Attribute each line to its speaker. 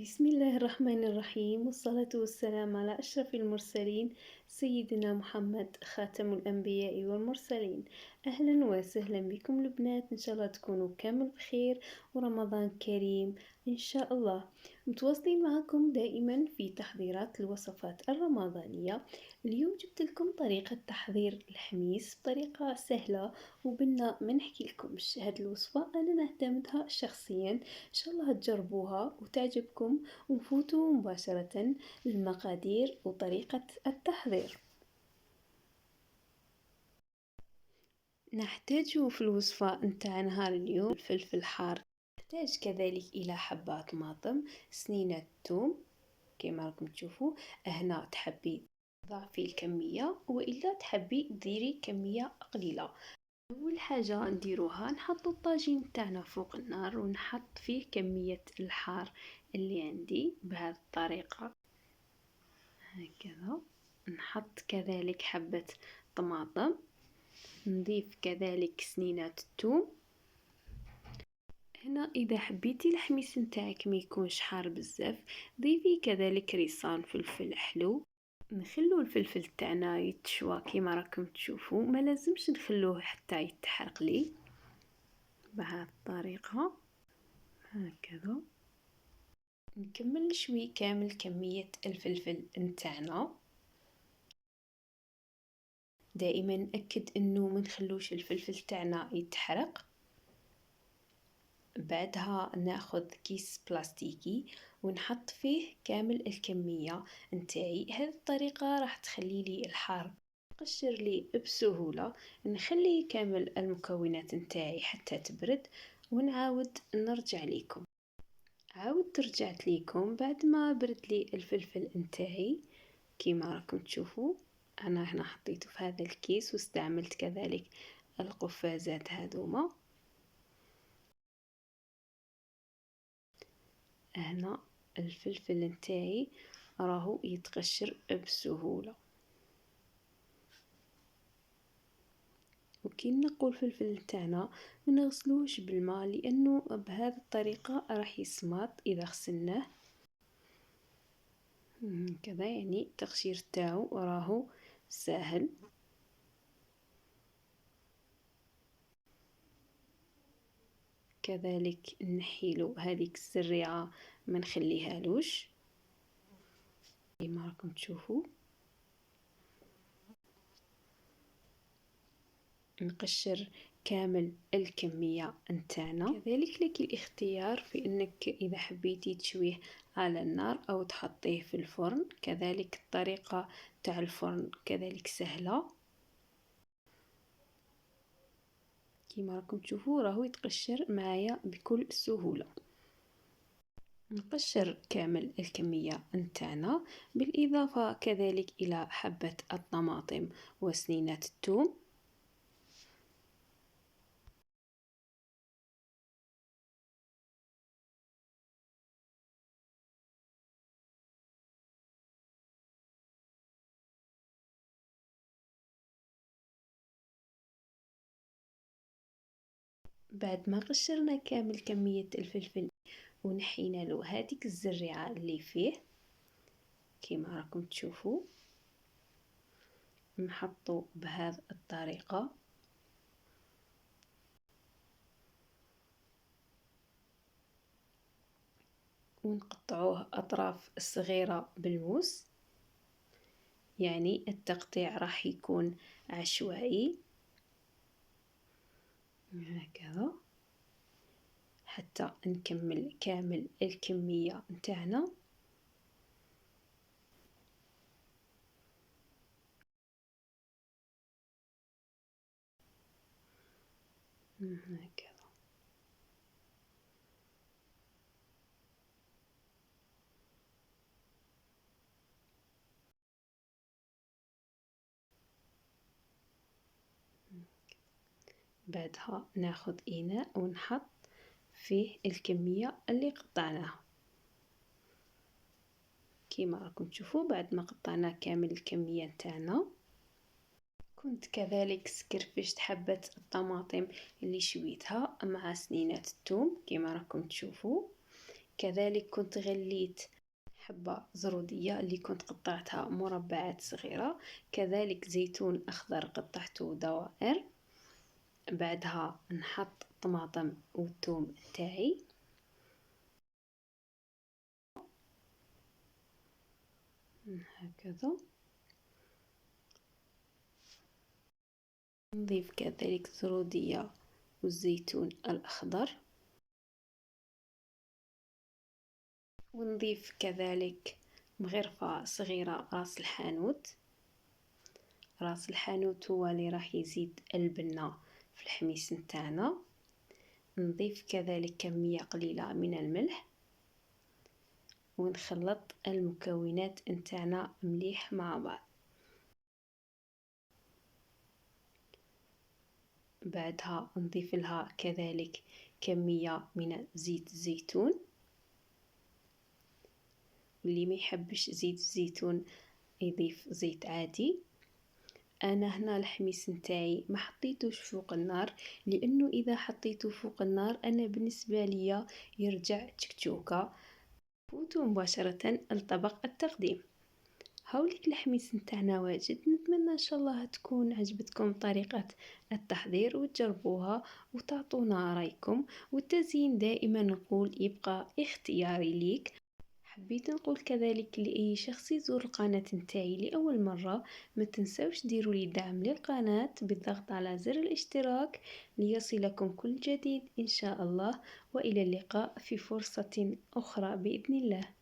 Speaker 1: بسم الله الرحمن الرحيم والصلاة والسلام على أشرف المرسلين سيدنا محمد خاتم الأنبياء والمرسلين. أهلا وسهلا بكم البنات، إن شاء الله تكونوا كامل بخير ورمضان كريم إن شاء الله. متواصلين معكم دائما في تحضيرات الوصفات الرمضانية. اليوم جبت لكم طريقة تحضير الحميص بطريقة سهلة وبنا ما نحكي لكمش. هاد الوصفة أنا نعتمدها شخصيا، إن شاء الله تجربوها وتعجبكم. ونفوتوا مباشرة للمقادير وطريقة التحضير. نحتاج في الوصفة نتاع نهار اليوم الفلفل حار، نحتاج كذلك إلى حبات طماطم، سنينة ثوم كما راكم تشوفوا. هنا تحبي ضعفي الكمية وإلا تحبي ديري كمية قليلة. أول حاجة نديروها نحط الطاجين تاعنا فوق النار ونحط فيه كمية الحار اللي عندي بهذه الطريقة هكذا. نحط كذلك حبة طماطم، نضيف كذلك سنينات الثوم. هنا اذا حبيتي الحميص نتاعك ما يكونش حار بزاف ضيفي كذلك ريصان فلفل حلو. نخلو الفلفل تاعنا يتشوى كيما راكم تشوفوا، ما لازمش نخلوه حتى يتحرق لي بهذه الطريقة هكذا. نكمل نشوي كامل كمية الفلفل نتاعنا. دائما نأكد انه ما نخلوش الفلفل تاعنا يتحرق. بعدها ناخذ كيس بلاستيكي ونحط فيه كامل الكمية نتاعي. هذه الطريقة راح تخلي لي الحار قشر لي بسهولة. نخلي كامل المكونات نتاعي حتى تبرد ونعاود نرجع لكم. عاودت رجعت لكم بعد ما برد لي الفلفل نتاعي كيما راكم تشوفوا. انا هنا حطيته في هذا الكيس واستعملت كذلك القفازات هذوما. هنا الفلفل نتاعي راهو يتقشر بسهولة، وكي نقوا الفلفل نتاعنا ما نغسلوش بالماء لانه بهذه الطريقة راح يسمط اذا غسلناه كذا. يعني التقشير تاعو راهو سهل. كذلك نحيلو هذيك الزريعة ما نخليهالوش كما راكم تشوفوا. نقشر كامل الكمية نتاعنا. كذلك لك الاختيار في انك اذا حبيتي تشويه على النار او تحطيه في الفرن، كذلك الطريقة تاع الفرن كذلك سهلة. كما راكم تشوفوا راهو يتقشر معايا بكل سهولة. نقشر كامل الكمية نتاعنا بالإضافة كذلك إلى حبة الطماطم وسنينات الثوم. بعد ما قشرنا كامل كمية الفلفل ونحينا له هذيك الزريعة اللي فيه كما راكم تشوفوا، نحطه بهذه الطريقة ونقطعوه أطراف صغيرة بالموس. يعني التقطيع راح يكون عشوائي هكذا حتى نكمل كامل الكمية نتاعنا. هكذا بعدها ناخذ إناء ونحط فيه الكمية اللي قطعناها كما راكم تشوفوا. بعد ما قطعنا كامل الكمية نتاعنا كنت كذلك سكرفشت حبة الطماطم اللي شويتها مع سنينات الثوم كما راكم تشوفوا. كذلك كنت غليت حبة زرودية اللي كنت قطعتها مربعات صغيرة، كذلك زيتون أخضر قطعته دوائر. بعدها نحط الطماطم والثوم تاعي، هكذا. نضيف كذلك الزرودية والزيتون الأخضر، ونضيف كذلك مغرفة صغيرة راس الحانوت. راس الحانوت هو اللي راح يزيد البنة في الحميس نتاعنا. نضيف كذلك كمية قليلة من الملح، ونخلط المكونات نتاعنا مليح مع بعض. بعدها نضيف لها كذلك كمية من زيت الزيتون، واللي ما يحبش زيت الزيتون يضيف زيت عادي. انا هنا الحميص نتاعي ما حطيتوش فوق النار، لانه اذا حطيته فوق النار انا بالنسبه لي يرجع تكتوكه. فوتوا مباشره لطبق التقديم. هاوليك الحميص نتاعنا واجد. نتمنى ان شاء الله تكون عجبتكم طريقه التحضير وتجربوها وتعطونا رايكم. والتزيين دائما نقول يبقى اختياري ليك. حبيت نقول كذلك لأي شخص يزور القناة نتاعي لأول مرة، ما تنسوش ديروا لي دعم للقناة بالضغط على زر الاشتراك ليصلكم كل جديد إن شاء الله. وإلى اللقاء في فرصة أخرى بإذن الله.